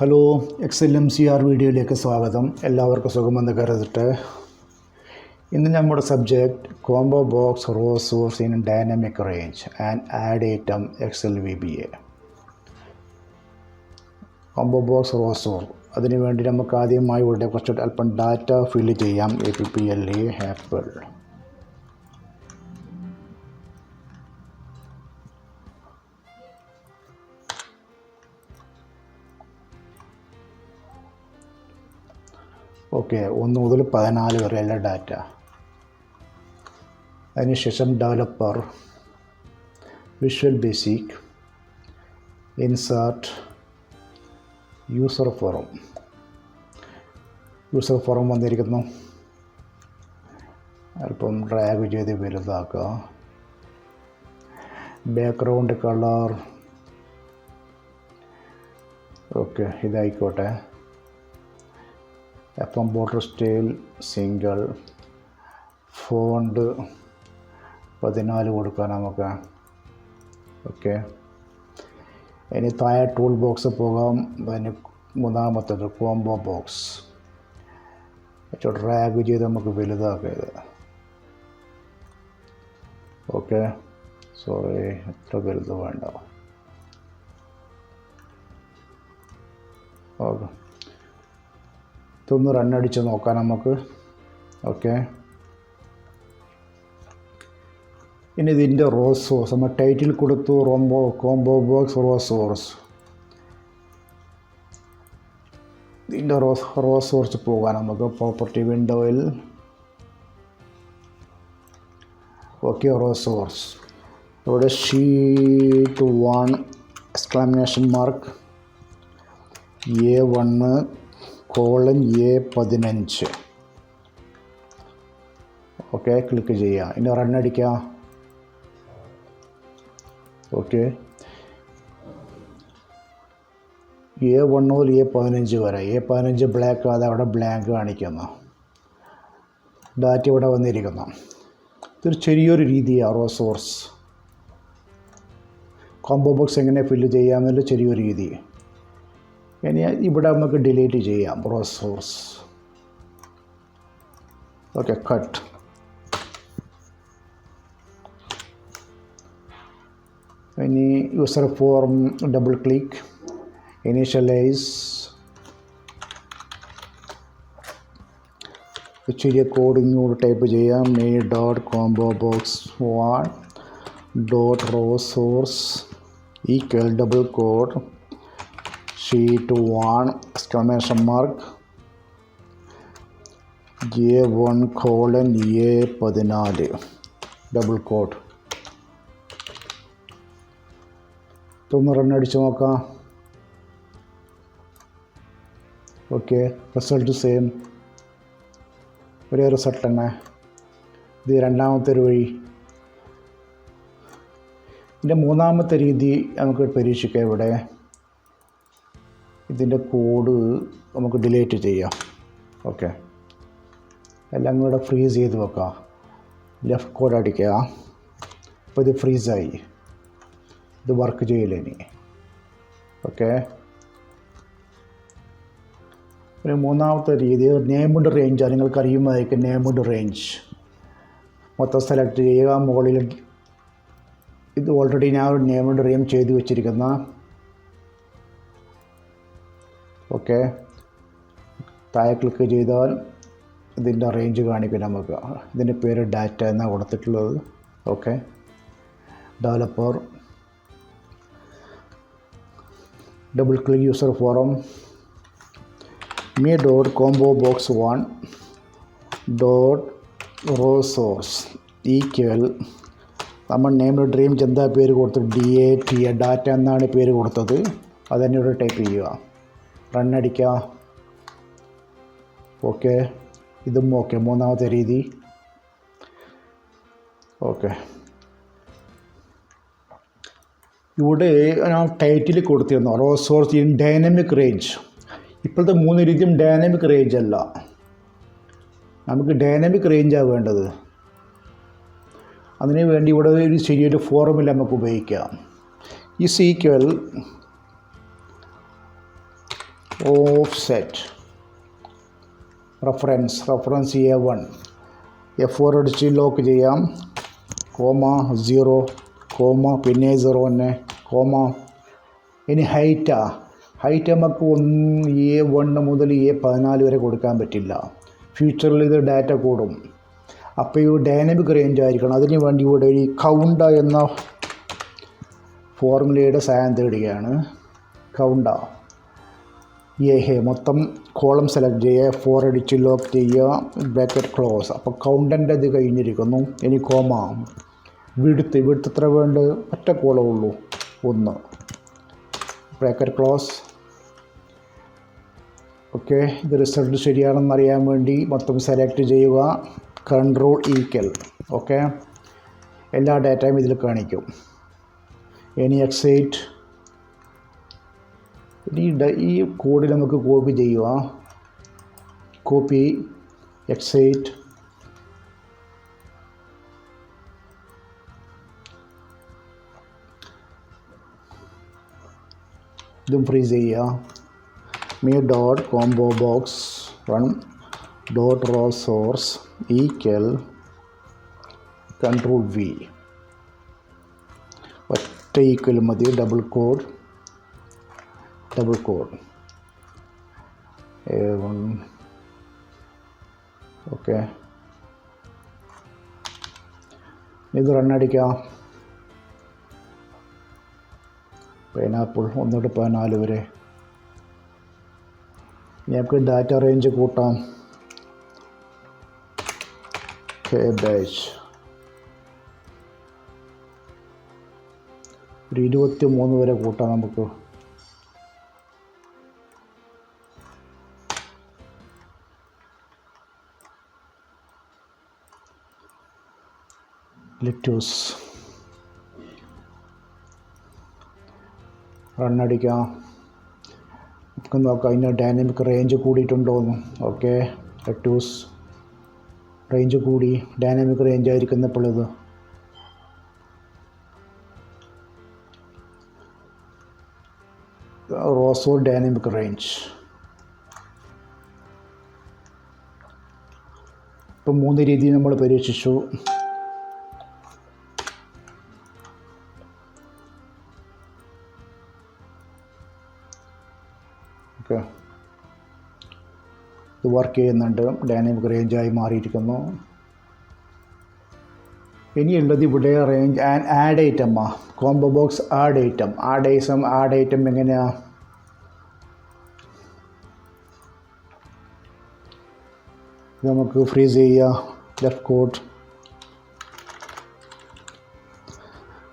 Hello ExcelMcr വീഡിയോയിലേക്ക് സ്വാഗതം. എല്ലാവർക്കും സുഖമെന്ന് കരുതട്ടെ. ഇന്ന് നമ്മുടെ subject Combobox Rowsource in Dynamic Range and Additem Excel VBA. Combobox Rowsource അതിനുവേണ്ടി നമുക്ക് ആദ്യമായി ഇവിടെ കുറച്ച് അല്പം ഡാറ്റ ഫില്ല് ചെയ്യാം. APPLA ആപ്പിൾ ഓക്കെ 1 മുതൽ 14 വരെയുള്ള ഡാറ്റ. അതിനുശേഷം developer, visual basic, insert, user form വന്നിരിക്കുന്നു. അല്പം ഡ്രാഗ് ചെയ്ത് വലുതാക്കുക. ബാക്ക്ഗ്രൗണ്ട് കളർ ഓക്കെ ഇതായിക്കോട്ടെ. അപ്പം ബോർഡർ സ്റ്റൈൽ സിംഗിൾ, ഫോണ്ട് 14 കൊടുക്കാം നമുക്ക്. ഓക്കെ, ഇനി താഴെ ടൂൾ ബോക്സ് പോകാം. അതിന് മൂന്നാമത്തേത് കോംബോ ബോക്സ് ഡ്രാഗ് ചെയ്ത് നമുക്ക് വലുതാക്കിയത്. ഓക്കെ, സോറി എത്ര വലുത് വേണ്ട. ഓക്കെ, ഇതൊന്ന് റണ്ണടിച്ച് നോക്കാം നമുക്ക്. ഓക്കെ, ഇനി ഇതിൻ്റെ റോസോഴ്സ് നമ്മൾ ടൈറ്റിൽ കൊടുത്തു Combobox Rowsource. ഇതിൻ്റെ റോസോഴ്സ് പോകാൻ നമുക്ക് പ്രോപ്പർട്ടി വിൻഡോയിൽ. ഓക്കെ, റോസോഴ്സ് ഇവിടെ sheet 1 ExcelMcr A1:A15. Okay, click ചെയ്യുക. ഇനി റണ്ണടിക്കുക. ഓക്കെ, A1 മുതൽ A15 വരെ. A15 ബ്ലാക്ക്, അത് അവിടെ ബ്ലാങ്ക് കാണിക്കുന്നു. ഡാറ്റ ഇവിടെ വന്നിരിക്കുന്നു. ഇതൊരു ചെറിയൊരു രീതിയാണ് റോസോഴ്സ്. Combobox എങ്ങനെ ഫില്ല് ചെയ്യാമെന്നുള്ള ചെറിയൊരു രീതി. ഇനി ഇവിടെ നമുക്ക് ഡിലീറ്റ് ചെയ്യാം റോസോഴ്സ്. Okay, cut. ഇനി user form double click, initialize. ചെറിയ കോഡിങ്ങോട് ടൈപ്പ് ചെയ്യാം. me.combobox1.rowsource equal double quote sheet 1 ExcelMcr A1:A14 double quote. ഇതൊന്ന് റണ്ണടിച്ച് നോക്കാം. ഓക്കെ, റിസൾട്ട് സെയിം, ഒരേ റിസൾട്ട് തന്നെ. ഇത് രണ്ടാമത്തെ ഒരു വഴി. ഇതിൻ്റെ മൂന്നാമത്തെ രീതി നമുക്ക് പരീക്ഷിക്കാം. ഇവിടെ ഇതിൻ്റെ കോഡ് നമുക്ക് ഡിലീറ്റ് ചെയ്യാം. ഓക്കെ, എല്ലാം കൂടെ ഫ്രീസ് ചെയ്ത് വെക്കാം. ലെഫ്റ്റ് കോഡ് അടിക്കുക. അപ്പോൾ ഇത് ഫ്രീസായി, ഇത് വർക്ക് ചെയ്യില്ല ഇനി. ഓക്കെ, ഒരു മൂന്നാമത്തെ രീതി നെയിംഡ് റേഞ്ചാണ്. നിങ്ങൾക്ക് അറിയുമായിരിക്കും നെയിംഡ് റേഞ്ച്. മൊത്തം സെലക്ട് ചെയ്യുക. മുകളിൽ ഇത് ഓൾറെഡി ഞാൻ ഒരു നെയിംഡ് റേഞ്ച് ചെയ്ത് വെച്ചിരിക്കുന്ന. ഓക്കെ, താഴെ ക്ലിക്ക് ചെയ്താൽ ഇതിൻ്റെ റേഞ്ച് കാണിക്കും നമുക്ക്. ഇതിൻ്റെ പേര് ഡാറ്റ എന്നാണ് കൊടുത്തിട്ടുള്ളത്. Okay, developer, double click user forum me.combobox1.rowsource equal നമ്മൾ നെയിംഡ് റേഞ്ച് എന്താ പേര് കൊടുത്തത്, DAT ഡാറ്റ എന്നാണ് പേര് കൊടുത്തത്. അതുതന്നെ ഇവിടെ ടൈപ്പ് ചെയ്യുക. റണ്ണടിക്കുക. ഓക്കെ, ഇതും ഓക്കെ, മൂന്നാമത്തെ രീതി. ഓക്കെ, ഇവിടെ ഞാൻ ടൈറ്റിൽ കൊടുത്തിരുന്നു റോസോഴ്സ് ഇൻ ഡൈനാമിക് റേഞ്ച്. ഇപ്പോഴത്തെ 3 രീതിയും ഡൈനാമിക് റേഞ്ച് അല്ല, നമുക്ക് ഡൈനാമിക് റേഞ്ചാണ് വേണ്ടത്. അതിനു വേണ്ടി ഇവിടെ ഒരു ചെറിയൊരു ഫോർമുല നമുക്ക് ഉപയോഗിക്കാം. Is equal offset reference A1 F4 അടിച്ച് ലോക്ക് ചെയ്യാം, കോമ 0 കോമ പിന്നെ 0 തന്നെ കോമ. ഇനി ഹൈറ്റ് നമുക്ക് A1 മുതൽ A14 വരെ കൊടുക്കാൻ പറ്റില്ല. ഫ്യൂച്ചറിൽ ഇത് ഡാറ്റ കൂടും. അപ്പോൾ ഈ ഡൈനാമിക് റേഞ്ച് ആയിരിക്കണം. അതിന് വേണ്ടി ഇവിടെ ഈ കൗണ്ട എന്ന ഫോർമുലയുടെ സഹായം തേടുകയാണ്. കൗണ്ട മൊത്തം കോളം സെലക്ട് ചെയ്യുക, 4 അടിച്ച് ലോക്ക് ചെയ്യുക, ബ്രാക്കറ്റ് ക്ലോസ്. അപ്പോൾ കൗണ്ടൻ്റെ ഇത് കഴിഞ്ഞിരിക്കുന്നു. ഇനി കോമ വിടുത്ത് എത്ര വേണ്ട, ഒറ്റ കോളമേ ഉള്ളൂ, 1, ബ്രാക്കറ്റ് ക്ലോസ്. ഓക്കെ, ഇത് റിസൾട്ട് ശരിയാണെന്ന് അറിയാൻ വേണ്ടി മൊത്തം സെലക്ട് ചെയ്യുക, കൺട്രോൾ ഈക്വൽ. ഓക്കെ, എല്ലാ ഡാറ്റയും ഇതിൽ കാണിക്കും. ഇനി X8 ഈ കോഡിൽ നമുക്ക് കോപ്പി ചെയ്യുക, കോപ്പി X8 ഇതും ഫ്രീസ് ചെയ്യുക. me.combobox run.rowsource equal control V. ഒറ്റ ഈക്വൽ മതി, ഡബിൾ കോഡ് A1. ഓക്കെ, ഇത് റണ്ണടിക്കാം. പൈനാപ്പിൾ 1-14 വരെ. നമുക്ക് ഡാറ്റ റേഞ്ച് കൂട്ടാം, കേബേജ് 23 വരെ കൂട്ടാം നമുക്ക്. ലെറ്റൂസ് റണ്ണടിക്കാം. നമുക്ക് നോക്കാം അതിന് ഡൈനാമിക് റേഞ്ച് കൂടിയിട്ടുണ്ടോയെന്ന്. ഓക്കെ, ലെറ്റൂസ് റേഞ്ച് കൂടി, ഡൈനാമിക് റേഞ്ച് ആയിരിക്കുന്നപ്പോൾ ഇത് റോസോർ ഡൈനാമിക് റേഞ്ച്. ഇപ്പം 3 രീതിയിൽ നമ്മൾ പരീക്ഷിച്ചു. ഓക്കെ, ഇത് വർക്ക് ചെയ്യുന്നുണ്ട്, ഡൈനാമിക് റേഞ്ചായി മാറിയിരിക്കുന്നു. ഇനിയുള്ളത് ഇവിടെ റേഞ്ച് ആഡ് ഐറ്റമാണ്, കോംബോബോക്സ് ആഡ് ഐറ്റം എങ്ങനെയാണ്? നമുക്ക് ഫ്രീസ് ചെയ്യുക, ലെഫ്റ്റ് കോഡ്.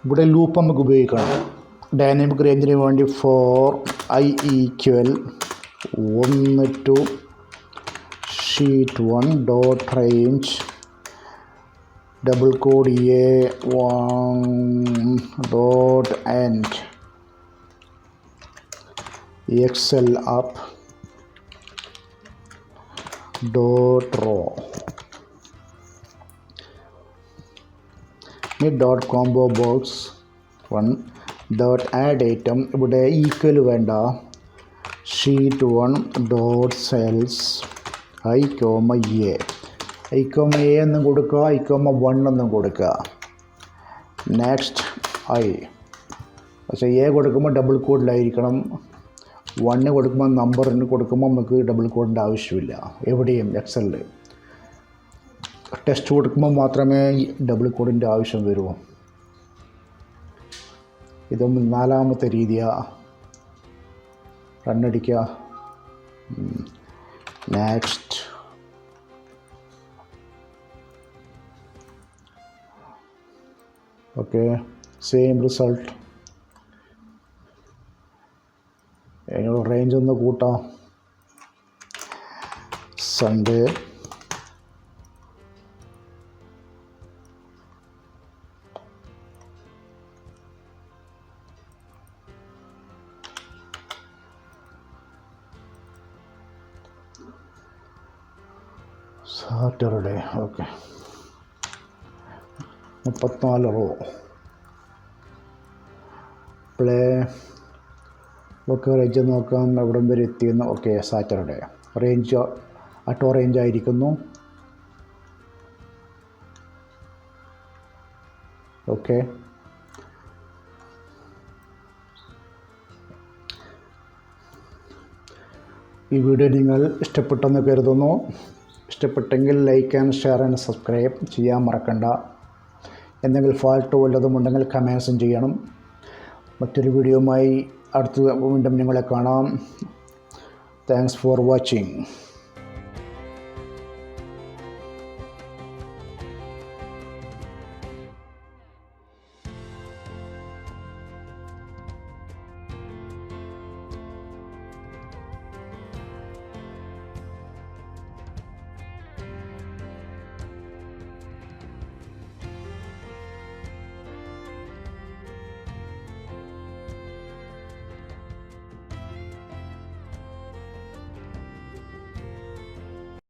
ഇവിടെ ലൂപ്പ് നമുക്ക് ഉപയോഗിക്കണം. ഡൈനാമിക് റേഞ്ചിന് വേണ്ടി for I equal 1 to sheet 1 dot range double code A1 dot end Excel up dot row dot combo box 1 dot add item. ഇവിടെ ഈക്വൽ വേണ്ട, sheet 1 dot cells I, A എന്നും കൊടുക്കുക, I, 1 എന്നും കൊടുക്കുക. നെക്സ്റ്റ് പക്ഷേ A കൊടുക്കുമ്പോൾ double കോഡിലായിരിക്കണം, 1 കൊടുക്കുമ്പോൾ നമ്പറിന് കൊടുക്കുമ്പോൾ നമുക്ക് ഡബിൾ കോഡിൻ്റെ ആവശ്യമില്ല എവിടെയും. എക്സലിൽ ടെസ്റ്റ് കൊടുക്കുമ്പോൾ മാത്രമേ ഡബിൾ കോഡിൻ്റെ ആവശ്യം വരൂ. ഇതൊന്ന് 4ാമത്തെ രീതിയാണ്. റണ്ണടിക്കുക. Next okay, same result. Range ഒന്ന് കൂട്ടാം. Sunday Saturday. Okay, 34 row. Play okay range നോക്കാം എവിടം വരെ എത്തിയെന്ന്. Okay Saturday range auto range ആയിരിക്കുന്നു. ഓക്കെ ഈ വീഡിയോ നിങ്ങൾ ഇഷ്ടപ്പെട്ടെന്ന് കരുതുന്നു. ഇഷ്ടപ്പെട്ടെങ്കിൽ like and share and subscribe ചെയ്യാൻ മറക്കണ്ട. എന്തെങ്കിലും ഫാൾട്ടോ വല്ലതും ഉണ്ടെങ്കിൽ കമൻസും ചെയ്യണം. മറ്റൊരു വീഡിയോയുമായി അടുത്ത വീണ്ടും നിങ്ങളെ കാണാം. Thanks for watching.